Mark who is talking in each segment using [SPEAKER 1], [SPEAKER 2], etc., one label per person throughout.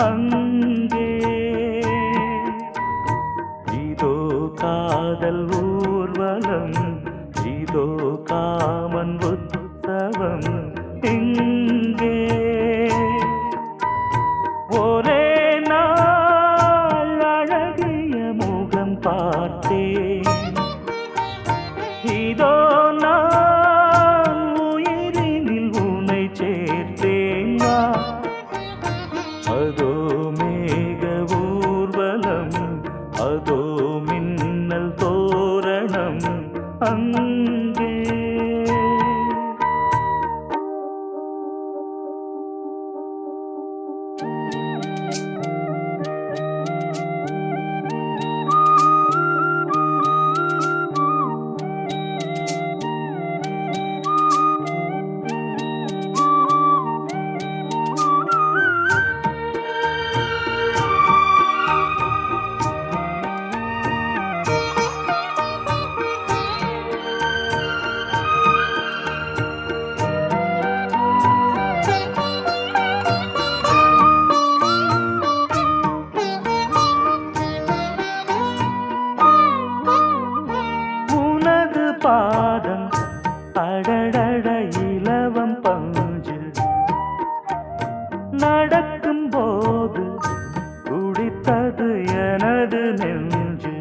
[SPEAKER 1] அங்கே. இதோ காதல் ஊர்வலம், இதோ காமன் உற்சவம் இங்கே. ஒரே நாள் அழகிய முகம் பார்த்தேன், இதோ நான் உயிரினில் உன்னை சேர்த்தேன். அதோ மேக ஊர்வலம், அதோ மின்னல் தோரணம் அங்கே. பாதம் அடடட இலவம் பஞ்சு, நடக்கும் போது குடித்தது எனது நெஞ்சு.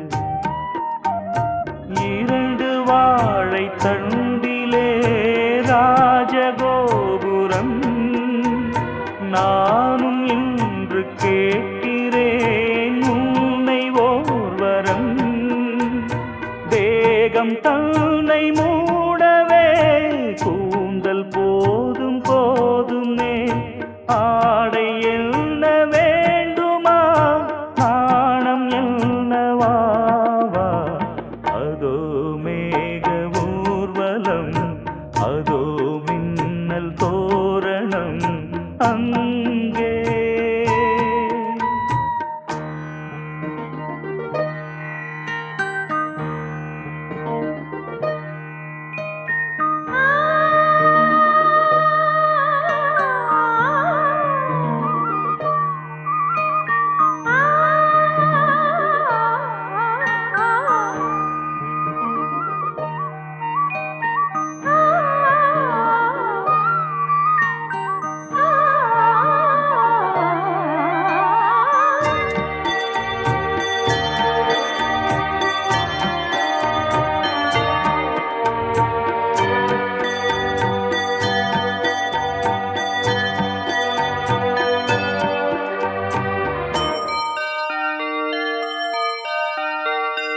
[SPEAKER 1] இரண்டு வாழை தண்டிலே ராஜகோபுரம், நானும் இன்று கேட்கிறேன் உன்னை ஓர்வரம். தேகம் தன்னை மூடவே கூந்தல் போதும் போதுமே, ஆடை என்ன வேண்டுமா நாணம் என்னவாவா. அதோ மேக ஊர்வலம், அதோ மின்னல் தோரணம் அங்கே.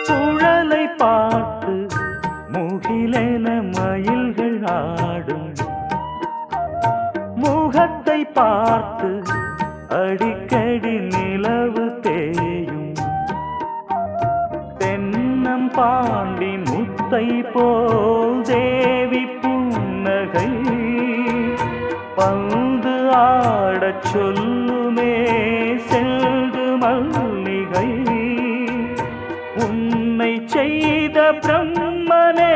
[SPEAKER 1] குழலை பார்த்து முகிலென மயில்கள் ஆடும், முகத்தை பார்த்து அடிக்கடி நிலவு தேயும். தென்னம் பாண்டி முத்தை போல் தேவி புன்னகை, பந்து ஆடச் சொல்லுமே செல்து மல்லிகை. உன்னை செய்த பிரம்மனே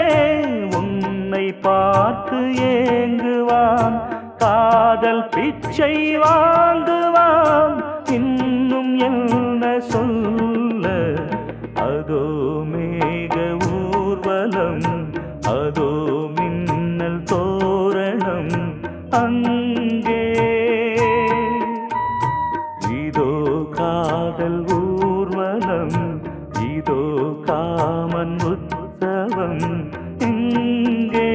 [SPEAKER 1] உன்னை பார்த்து ஏங்குவான், காதல் பிச்சை வாங்குவான், இன்னும் என்ன சொல்ல. அதோ மேக ஊர்வலம், அதோ மின்னல் தோரணம் அங்கே. இதோ காதல் ஊர்வலம், இதோ காமன் உற்சவம் இங்கே.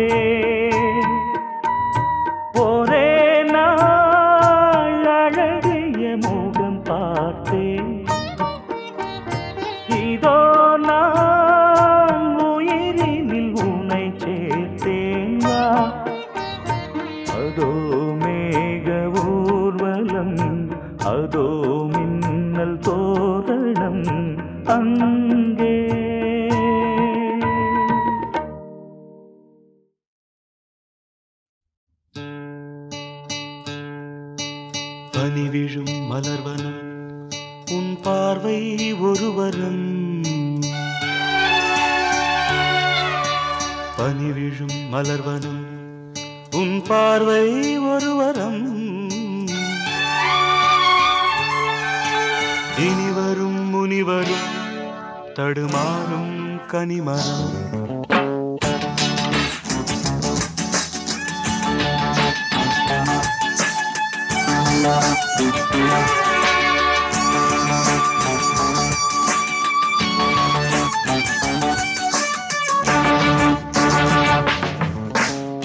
[SPEAKER 1] ஒரே நாள் அழகிய முகம் பார்த்தேன், இதோ நான் உயிரினில் உன்னை சேர்த்தேன். அதோ மேக ஊர்வலம், அதோ மின்னல் தோரணம் அங்கே. பனி விழும் மலர்வனம், உன் பார்வை ஒருவரம். பனி விழும் மலர்வனம், உன் பார்வை ஒருவரம். இனிவரும் முனிவரும் தடுமாறும் கனிமரம்.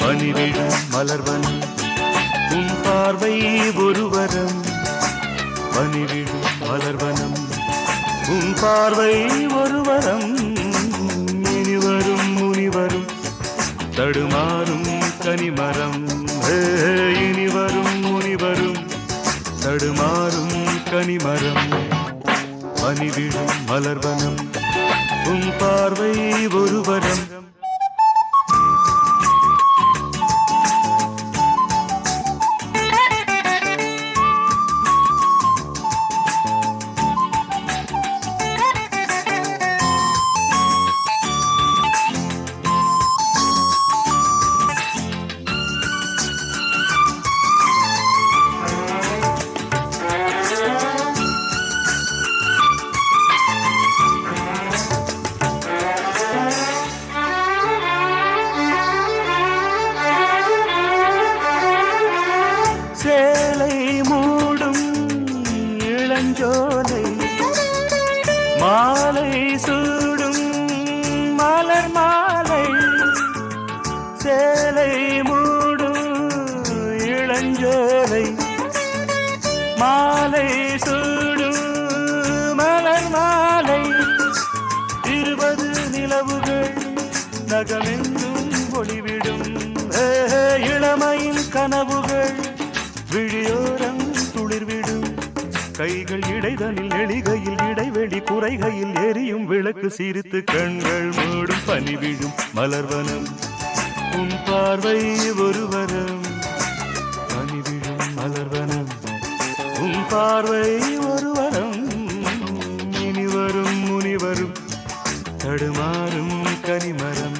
[SPEAKER 1] பனிவிழும் மலர்வனம் உன் பார்வை ஒருவரம். பனிவிழும் மலர்வனம் உன் பார்வை ஒருவரம். இனிவரும் முனிவரும் தடுமாறும் கனிமரம். இனிவரும் முனிவரும் தடுமாறும் கனிமரம். பனிவிழும் மலர்வனம் உன் பார்வை ஒருவரம். சேலை மூடும் இளஞ்சோலை மாலை சூடும் மலர் மாலை. சேலை மூடும் இளஞ்சோலை மாலை சூடும் மலர் மாலை. 20 நிலவுகள் நகமெங்கும் ஒளிவிடும். இளமையின் கனவுகள் விழியோரம் துளிர்விடும். கைகள் இடைதனில் எளிகையில் இடைவெளி குறைகையில் எரியும் விளக்கு சிரித்து கண்கள் மூடும். பனிவிழும் மலர்வனம் உன் பார்வை ஒருவரம். பனிவிழும் மலர்வனம் உன் பார்வை ஒருவரம். இனிவரும் முனிவரும் தடுமாறும் கனிமரம்.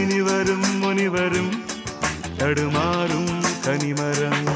[SPEAKER 1] இனிவரும் முனிவரும் தடுமாறும் கனிமரம்.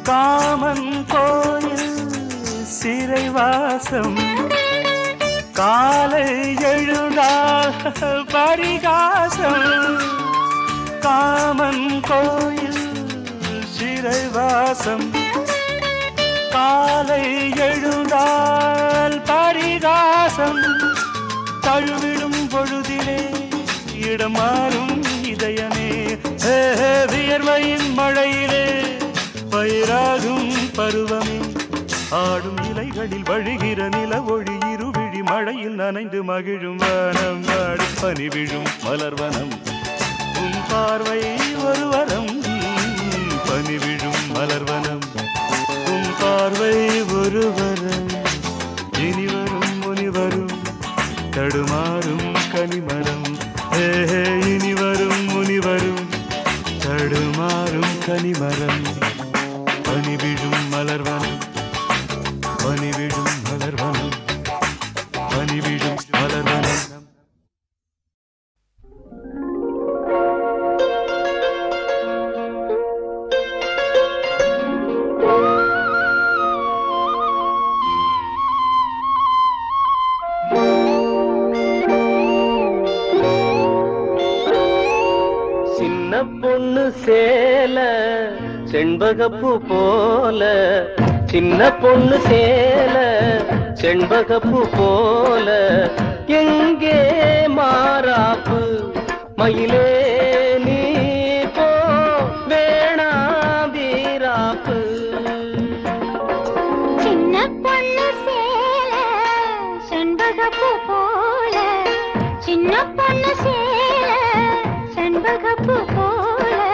[SPEAKER 1] காமன் கோயில் சிறைவாசம் காலை எழுந்தால் பரிகாசம். காமன் கோயில் சிறைவாசம் காலை எழுந்தால் பரிகாசம். தழுவிடும் பொழுதிலே இடம் மாறும் இதயமே. வியர்வையின் மழையிலே பயிராகும் பருவமே. ஆடும் இலைகளில் வழிகிற நில ஒளி இருவிழி மழையில் நனைந்து மகிழும் வனம். வாடி பனிவிழும் மலர்வனம் உன் பார்வை ஒருவரம். பனிவிழும் மலர்வனம் உன் பார்வை ஒருவரம். இனிவரும் முனிவரும் தடுமாறும் கனிமரம். இனிவரும் முனிவரும் தடுமாறும் கனிமரம். பனிவிழும் மலர்வனம் பனிவிழும் மலர்வனம் பனிவிழும் மலர்வனம். சின்ன பொண்ணு சேல செண்பகப்பூ போல. சின்ன பொண்ணு சேல செண்பகப்பூ போல. எங்கே மாறாப்பு மயிலே நீ போ வேணா வீராப்பு.
[SPEAKER 2] சின்ன பொண்ணு சேல செண்பகப்பூ போல. சின்ன பொண்ணு சேல செண்பகப்பூ போல.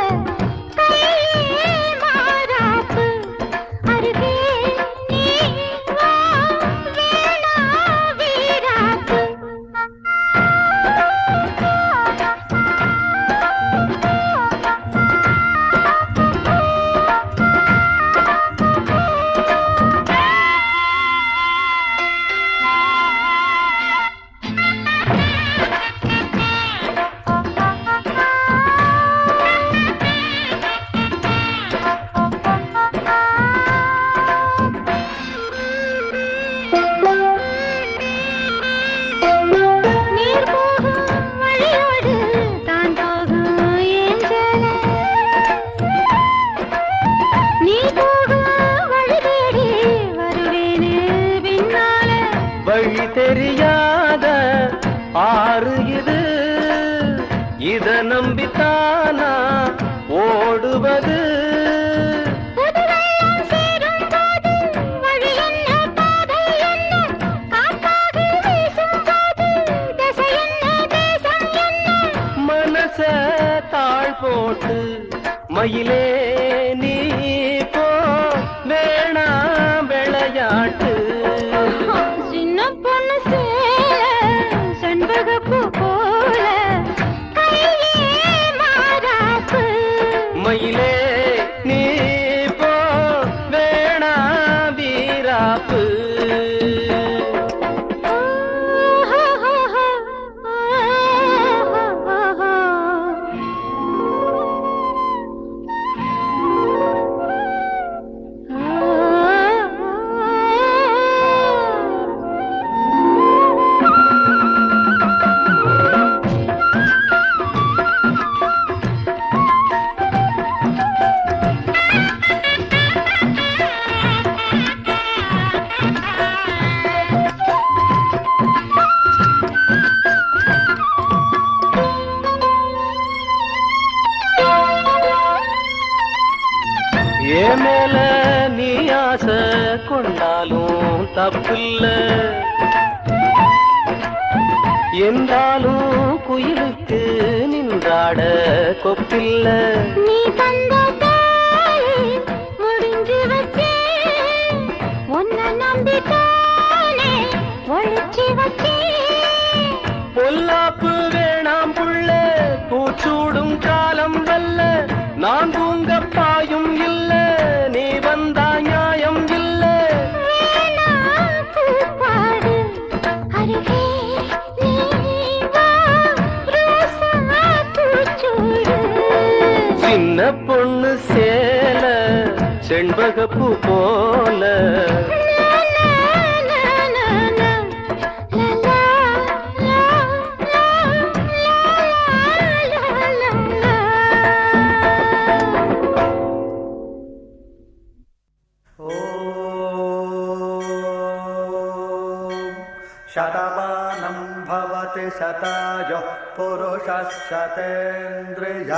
[SPEAKER 1] இத நம்பித்தானா ஓடுவது? மனச தாழ் போட்டு மயிலே நீ போ, வேணாம் விளையாட்டு.
[SPEAKER 2] சின்ன பொண்ணு செண்பகப்பூ போல கையே மாறாப்பு.
[SPEAKER 1] மயிலே நீ போ, வேணாம் வீராப்பு. ஏன் மேல நீ ஆசை கொண்டாலும் தப்பில்ல, என்றாலும் குயிலுக்கு நின்றாட கொப்பில்ல.
[SPEAKER 2] நீ தந்த முடிஞ்சு வச்சே, உன்னை நம்பித்தானே ஒழிச்சு வச்சே.
[SPEAKER 1] பொல்லாப்பு வேணாம் புள்ள, பூச்சூடும் காலம் வல்ல. நான் தூங்க பாயும் இல்ல, நீ வந்தா நியாயம் இல்ல.
[SPEAKER 2] பூப்பாடு அருகே நீ வா, ரோசா பூச்சூடு.
[SPEAKER 1] சின்ன பொண்ணு சேல செண்பகப்பூ போல.
[SPEAKER 3] शतमानं भवति शतायुः पुरुषः शतेन्द्रिय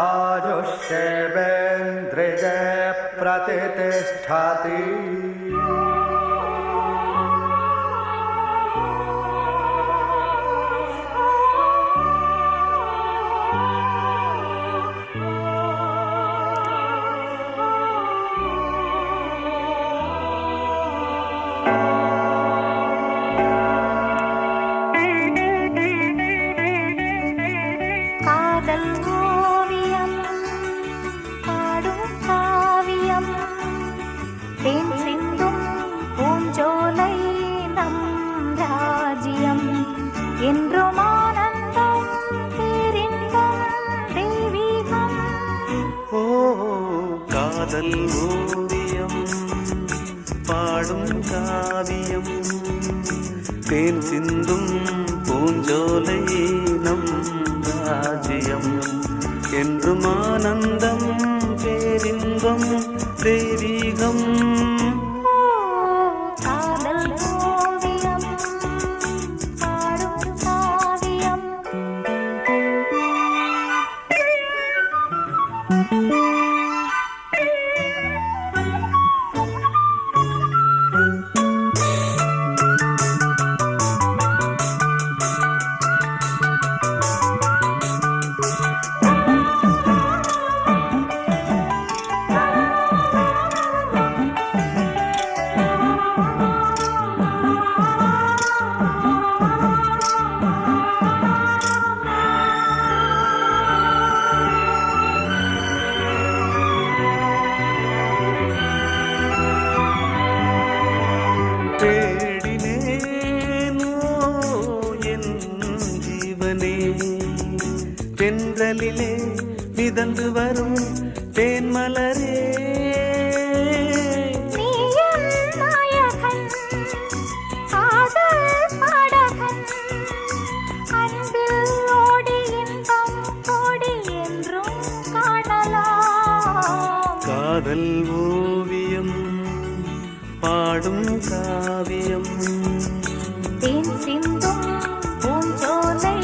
[SPEAKER 3] आयुष्येवेन्द्रिये प्रतितिष्ठति.
[SPEAKER 4] காதல் ஓவியம் பாடும் காவியம், தேன் சிந்தும் பூஞ்சோலை நம் ராஜ்யம். என்றும் ஆனந்தம் பேரின்பம் தெய்வீகம். தேடினேனோ என் ஜீவனே, தென்றலிலே மிதந்து வரும் தேன்மலரே. காதல் ஓவியம் பாடும் காவியம்,
[SPEAKER 2] தேன் சிந்தும் பூஞ்சோலை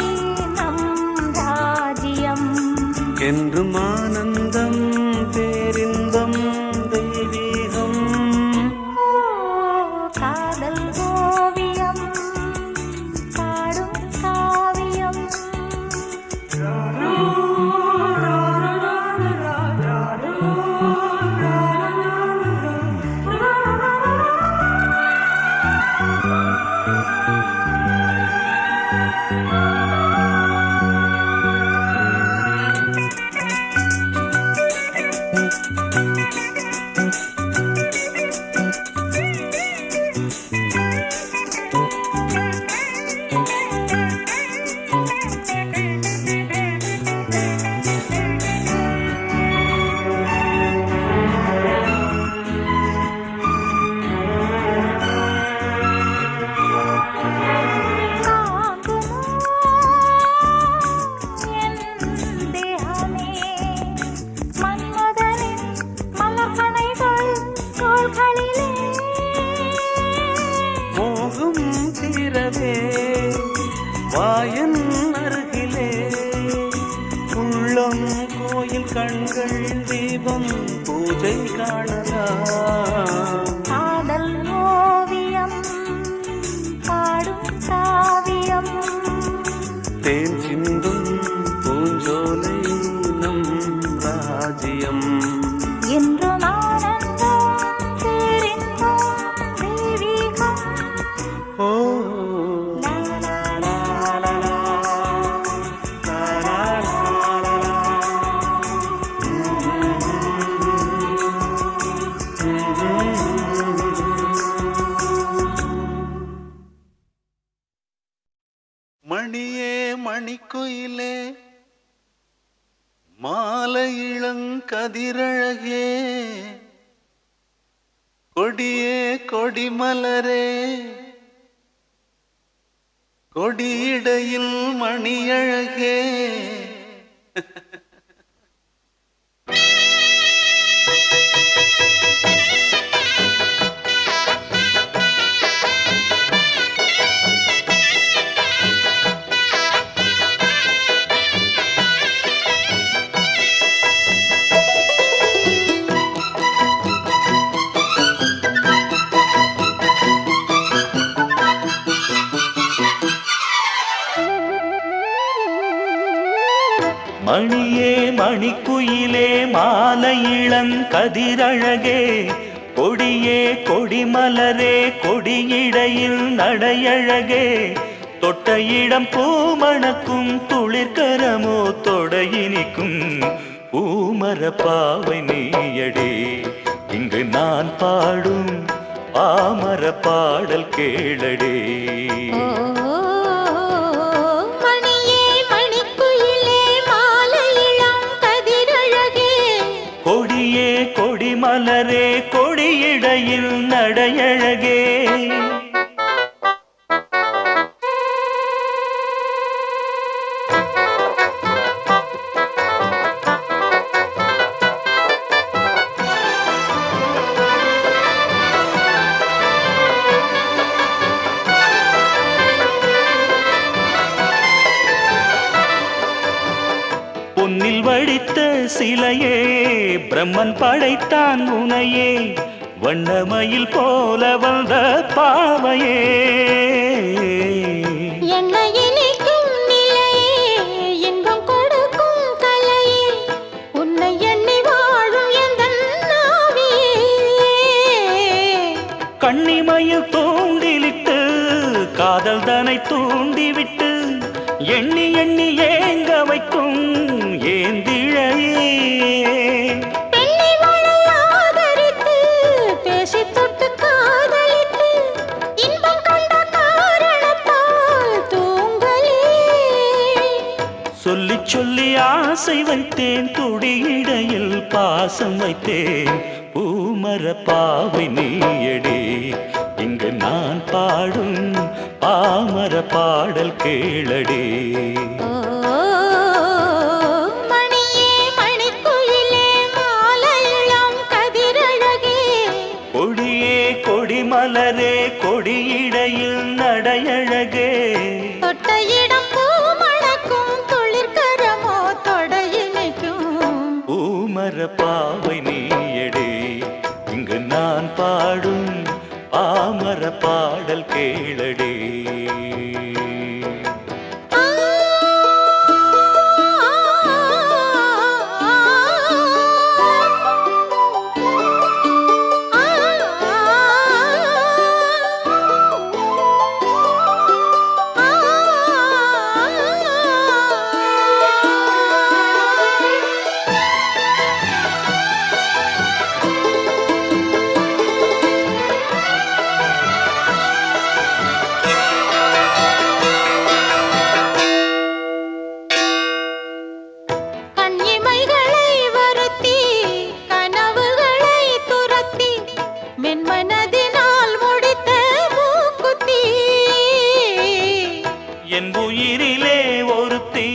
[SPEAKER 2] நம் ராஜ்யம்.
[SPEAKER 4] என்றும் ஆனந்தம் பேரின்பம் தெய்வீகம்.
[SPEAKER 2] காதல் ஓவியம் பாடும் காவியம்.
[SPEAKER 4] மோகம் தீரவே வாயன் அருகிலே உள்ளம் கோயில் கண்கள் தீபம் பூஜை காணலாம்.
[SPEAKER 2] காதல் ஓவியம் பாடும் காவியம்.
[SPEAKER 4] தேன் சிந்தும் பூஞ்சோலை நம் ராஜ்யம்.
[SPEAKER 2] என்றும் ஆனந்தம் பேரின்பம் தெய்வீகம்.
[SPEAKER 4] ஓ
[SPEAKER 2] லா, லா, லா, லா, லா.
[SPEAKER 4] மணியே மணிக்குயிலே மாலை இளங்கதிரழகே கொடியே கொடிமலரே கொடியிடையில் மணியழகே.
[SPEAKER 1] மணியே மணிக்குயிலே மாலை இளங்கதிரழகே கொடியே கொடிமலரே கொடியிடையில் நடையழகே தொட்ட இடம் பூமணக்கும் துளிர்கரமோ தொடையினிக்கும் பூமர பாவை நீயடே இங்கு நான் பாடும் பாமர பாடல் கேளடே. கொடியே கொடிமலரே கொடியிடையில் நடையழகே. பொன்னில் வடித்த சிலையே பிரம்மன் படைத்தான் உனையே வண்ணமயில் போல வந்த பாவையே.
[SPEAKER 2] என்னை இனிக்கும் நிலையே இன்பம் கொடுக்கும் கலையே உன்னை எண்ணி வாழும் எந்தன் நாவியே.
[SPEAKER 1] கண்ணிமயில் தூண்டிலிட்டு காதல் தனை தூண்டிவிட்டு எண்ணி எண்ணி ஏங்க வைக்கும் ஏந்திழையே.
[SPEAKER 2] பெண்ணை மழை ஆதரித்து பேசி தொட்டு காதலித்து இன்பம் கண்ட காரணத்தால் தூங்கலே.
[SPEAKER 1] சொல்லி சொல்லி ஆசை வைத்தேன் துடியிடையில் பாசம் வைத்தேன் பூமர பாவை நீயடே இங்கு நான் பாடும் பாமர பாடல் கேளடே.
[SPEAKER 2] மணியே மணிக்குயிலே மாலை இளங்கதிரழகே
[SPEAKER 1] கொடியே கொடிமலரே கொடியிடையில் நடையழகே.
[SPEAKER 2] தொட்ட இடம் பூ மணக்கும் துளிர்கரமோ தொடையினைக்கும்
[SPEAKER 5] பாவை நீயடே இங்கு நான் பாடும் பாமர பாடல் கேளடே. என் உயிரிலே ஒருத்தி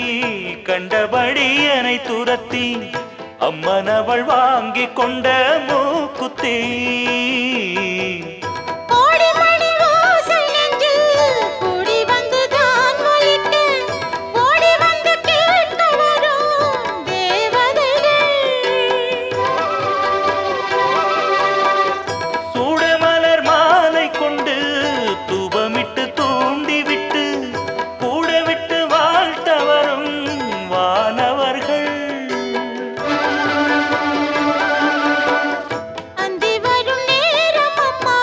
[SPEAKER 5] கண்டபடி என்னை துரத்தி அம்மனவள் வாங்கி கொண்ட மூக்குத்தி. சூடமலர் மாலை கொண்டு தூபமிட்டு தூண்டிவிட்டு கூட விட்டு வாழ்த்த வரும் வானவர்கள்.
[SPEAKER 2] அந்தி வரும் நேரம் அம்மா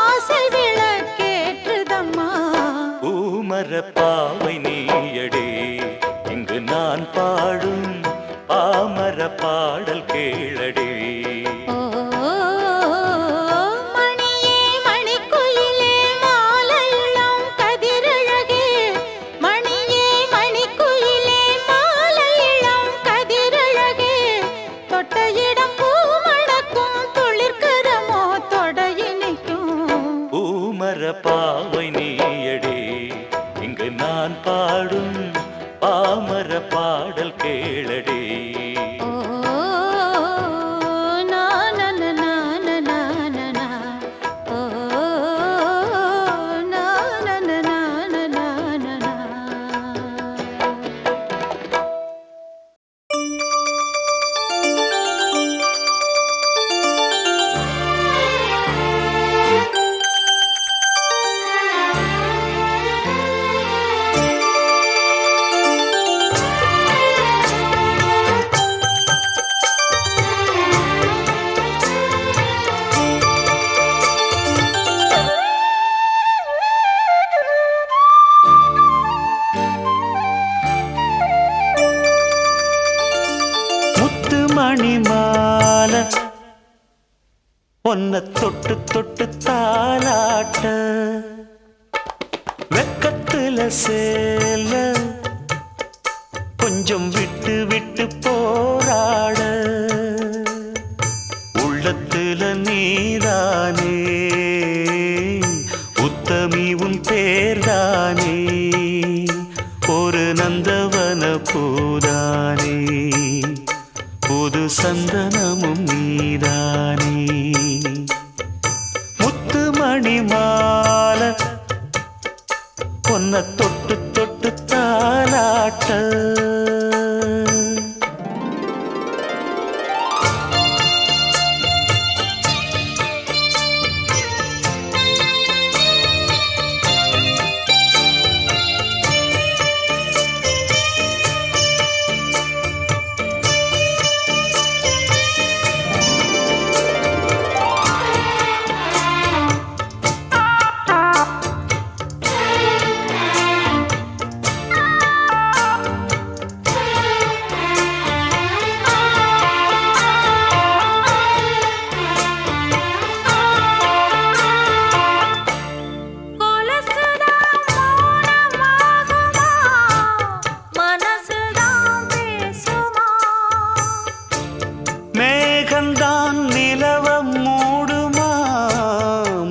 [SPEAKER 2] ஆசை விளக்கேற்றுதம்மா.
[SPEAKER 5] பூமர பாவை நீயடே இங்கு நான் பாடும் பாமர பாடல் கேளடே.
[SPEAKER 2] மணியே மணிக்குயிலே மாலை இளம் கதிரழகே. மணியே மணிக்குயிலே மாலை இளம் கதிரழகே. தொட்ட இடம் பூ மணக்கும் துளிர்கரமோ தொடையினைக்கும்.
[SPEAKER 5] பூமர பாவை நீயடே இங்கு நான் பாடும் பாமர பாடல் கேளடே. மணிமால ஒன்ன தொட்டு தொட்டு தாலாட்ட வெக்கத்துல சேல கொஞ்சம் விட்டு விட்டு போராட உள்ளத்துல நீதானே உத்தமி உன் பேர்தானே ஒரு நந்தவன பூதானே புது சந்தனமும் நீதானே முத்து மணிமால பொன்ன தொட்டு தொட்டு தாலாட்ட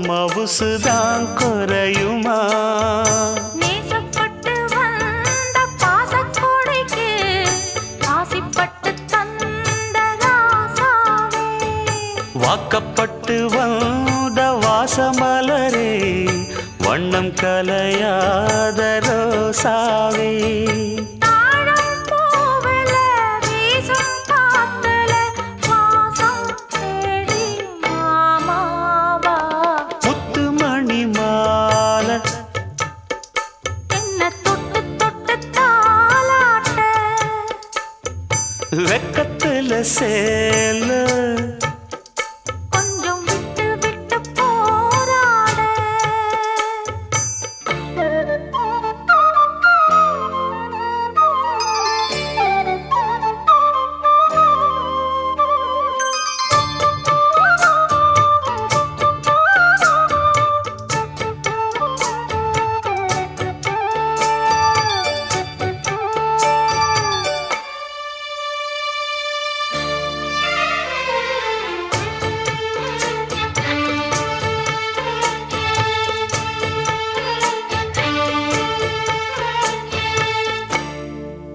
[SPEAKER 5] மவுசுதான் குறையுமா
[SPEAKER 2] நேசப்பட்டு வந்த பாசக்கோடைக்கு ஆசிப்பட்டு தந்த ராசாவே
[SPEAKER 5] வாக்கப்பட்டு வந்த வாசமலரே வண்ணம் கலையாத ரோசாவே
[SPEAKER 2] தாழம் பூவில வீசும் காத்துல
[SPEAKER 5] வெக்கத்துல சேல
[SPEAKER 2] கொஞ்சம் விட்டு விட்டு போராட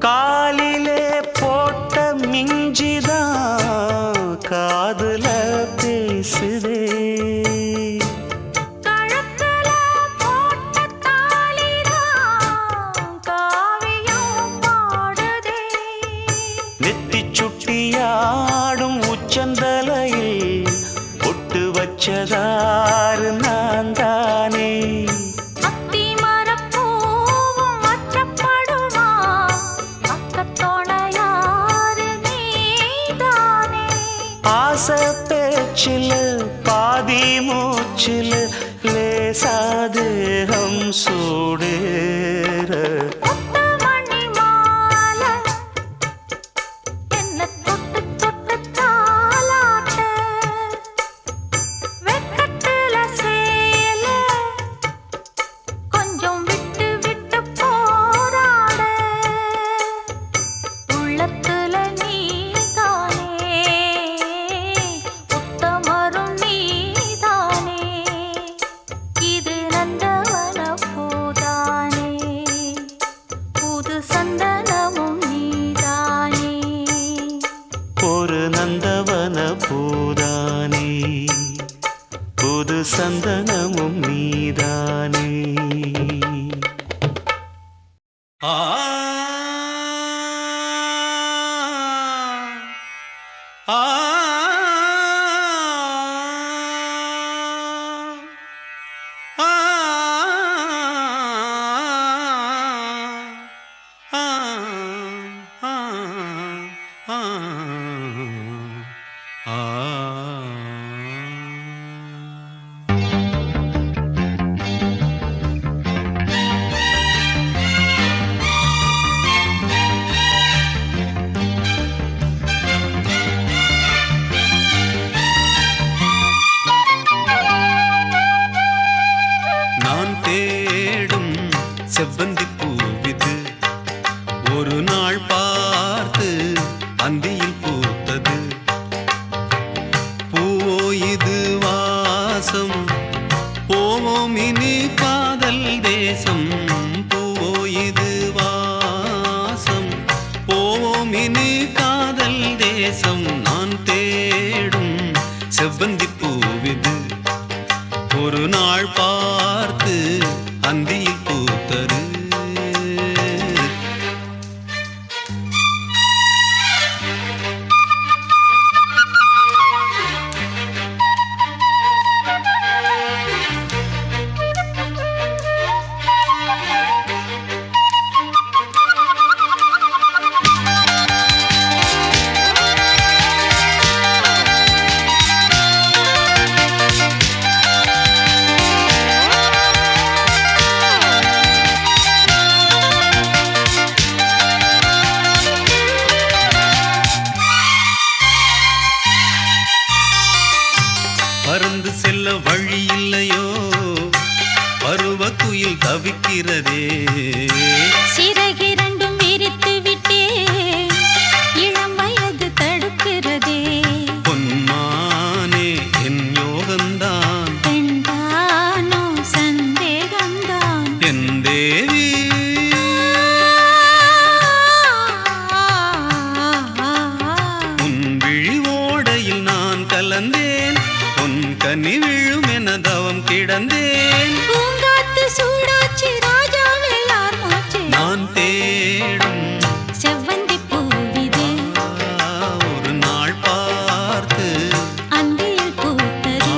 [SPEAKER 5] காலிலே போட்ட மிஞ்சிதான் காதுல பேசுதே
[SPEAKER 2] கழுத்துல போட்ட தாலிதான் காவியம் பாடுதே
[SPEAKER 5] நெத்தி சுட்டியாடும் உச்சந்தலையில் பொட்டு வச்சதாறு நான் தானே
[SPEAKER 2] அத்தி மரப்பூவும் அச்சப்படுமா பக்கத்தோணையாரு நீதானே
[SPEAKER 5] ஆசை பேச்சில் பாதி மூச்சில் லேசாதேகம் சூடேற
[SPEAKER 2] முத்து மணி மாலை என்ன தொட்டு தொட்டு தாலாட்ட வெக்கத்துல சேல கொஞ்சம் விட்டு விட்டு போராட உள்ளத்துல நீதானே உத்தமரும் நீதானே இது நந்தவன பூதானே புது சந்தனமும் நீதானே
[SPEAKER 5] ஒரு நந்தவன பூதானே புது சந்தனமும் நீதானே ஆ ஆ நான் தேடும் செவ்வந்தி பூவிது ஒரு நாள் பார்த்து அந்தியில் பூத்தது பூவோ இது வாசம் போவோம் இனி காதல் தேசம் பூவோ இது வாசம் போவோம் இனி காதல் தேசம் நான் தேடும் செவ்வந்தி பூவிது ஒரு நாள் பார்த்து அந்தியில் பூத்தது பறந்து செல்ல வழி இல்லையோ பருவ குயில் தவிக்கிறதே
[SPEAKER 2] சிறகிரண்டும் விரித்து விட்டே இளம் வயது தடுக்கிறதே
[SPEAKER 5] பொன்மானே என் யோகந்தான்
[SPEAKER 2] பெண்தானோ சந்தேகம்தான்
[SPEAKER 5] என் தேவி உன் விழி ஓடையில் நான் கலந்தேன் பொன் கனி விழும் என தவம் கிடந்தேன்
[SPEAKER 2] பூங்காத்து சூடாச்சி ராஜாவே யார் மூச்சு
[SPEAKER 5] நான் தேடும்
[SPEAKER 2] செவ்வந்தி பூவிது
[SPEAKER 5] ஒரு நாள் பார்த்து
[SPEAKER 2] அந்தியில் பூத்தது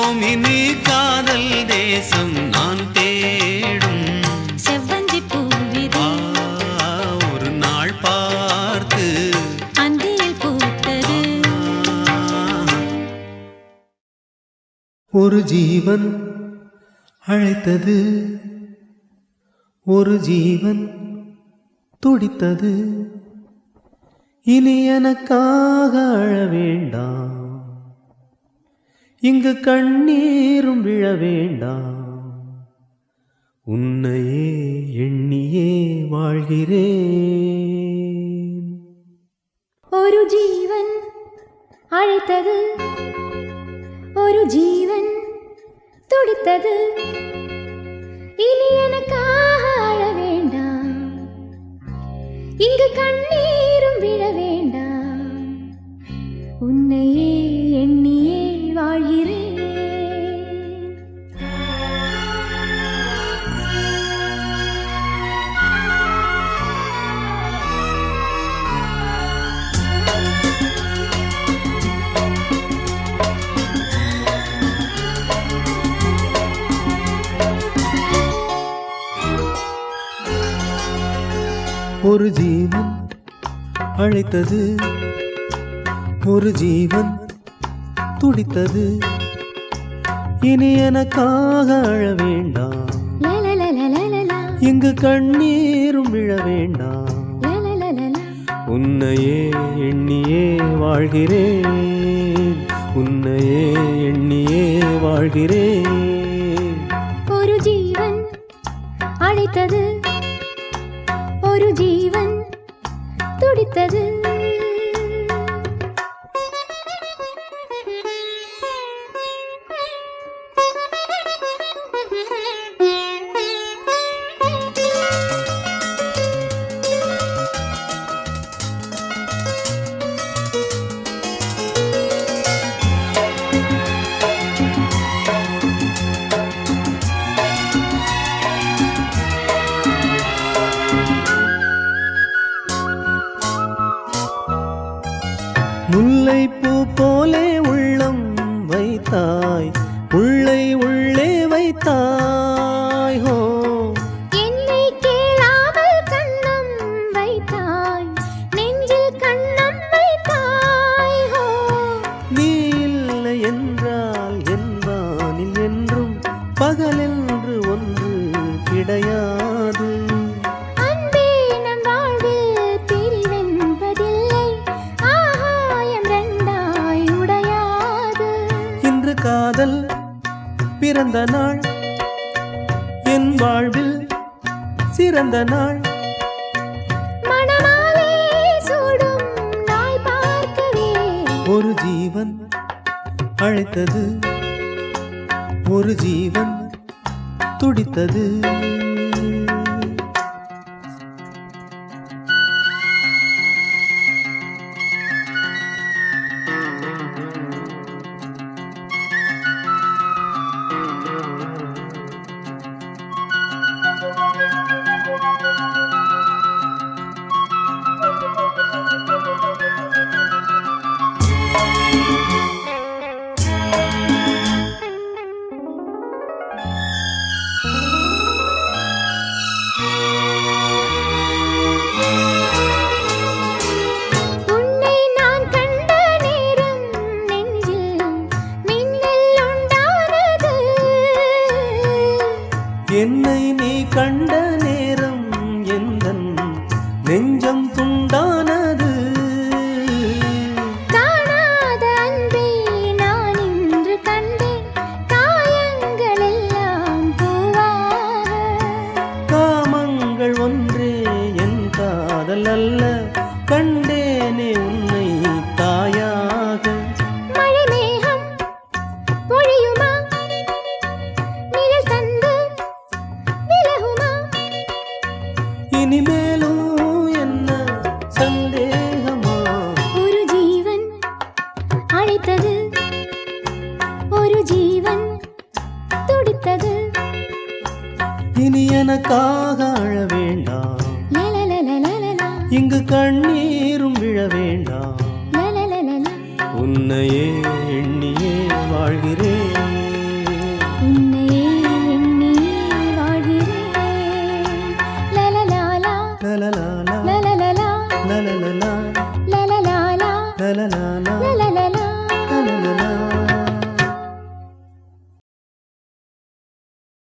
[SPEAKER 5] செல்வோம் இனி காதல் தேசம் நான் தேடும்
[SPEAKER 2] செவ்வந்தி பூவிதே
[SPEAKER 5] ஒரு நாள் பார்த்து
[SPEAKER 2] அந்தியில் பூத்தது.
[SPEAKER 1] ஒரு ஜீவன் அழைத்தது, ஒரு ஜீவன் துடித்தது. இனி எனக்காக அழ வேண்டாம், இங்கு கண்ணீரும் விழ வேண்டாம். உன்னையே எண்ணியே வாழ்கிறேன்.
[SPEAKER 2] ஒரு ஜீவன் அழைத்தது, ஒரு ஜீவன் துடித்தது. இனி எனக்காக அழ வேண்டாம், இங்கு கண்ணீரும் விழ வேண்டாம். உன்னையே எண்ணியே வாழ்கிறேன்.
[SPEAKER 1] ஒரு ஜீவன் அழைத்தது, ஒரு ஜீவன் துடித்தது. இனி எனக்காக அழ வேண்டாம்,
[SPEAKER 2] லலலலலலலா,
[SPEAKER 1] இங்கு கண்ணீரும் விழ வேண்டாம்.
[SPEAKER 2] லலலலலா.
[SPEAKER 1] உன்னையே எண்ணியே வாழ்கிறேன், உன்னையே எண்ணியே வாழ்கிறேன்.
[SPEAKER 2] ஒரு ஜீவன் அழைத்தது, ஒரு ஜீவன் துடித்தது.
[SPEAKER 1] முல்லைப்பூ போலே உள்ளம் வைத்தாய், உள்ளை உள்ளே வைத்தாய். ஹோ
[SPEAKER 2] என்னை கேளாமல் கண்ணம் வைத்தாய், நெஞ்சில் கண்ணம் வைத்தாய். ஹோ
[SPEAKER 1] நீ இல்லை என்றால் என் வானில் என்றும் பகலென்று ஒன்று கிடையாது.
[SPEAKER 2] அன்பே நம் வாழ்வில் பிரிவென்பதில்லை, ஆகாயம் ரெண்டாய் உடையாது.
[SPEAKER 1] இன்று காதல் பிறந்த நாள், என் வாழ்வில் சிறந்த நாள்.
[SPEAKER 2] மணமாலை சூடும் நாள் பார்க்கவே.
[SPEAKER 1] ஒரு ஜீவன் அழைத்தது, ஒரு ஜீவன் துடித்தது.
[SPEAKER 2] உன்னை நான் கண்ட நேரம் நெஞ்சில் மின்னல் உண்டானது.
[SPEAKER 1] என்னை நீ கண்ட நேரம் எந்தன் நெஞ்சம் துண்டானது.
[SPEAKER 2] காணாத அன்பை நான் இன்று கண்டேன், காயங்கள் எல்லாம் பூவாக.
[SPEAKER 1] காமங்கள் ஒன்றே என் காதல் அல்ல, கண்டேனே உன்னை தாயாக.
[SPEAKER 2] மழை மேகம் பொழியுமா, நிழல் தந்து விலகுமா.
[SPEAKER 1] இனிமேலும் என்ன சந்தேகமா?
[SPEAKER 2] ஒரு ஜீவன் அழைத்தது, ஒரு ஜீவன் துடித்தது.
[SPEAKER 1] இனி எனக்காக அழ வேண்டாம்,
[SPEAKER 2] லலலலலலலா,
[SPEAKER 1] இங்கு கண்ணீரும் விழ வேண்டாம்.
[SPEAKER 2] லலலலலலா.
[SPEAKER 1] உன்னையே எண்ணியே வாழ்கிறேன். லலலலா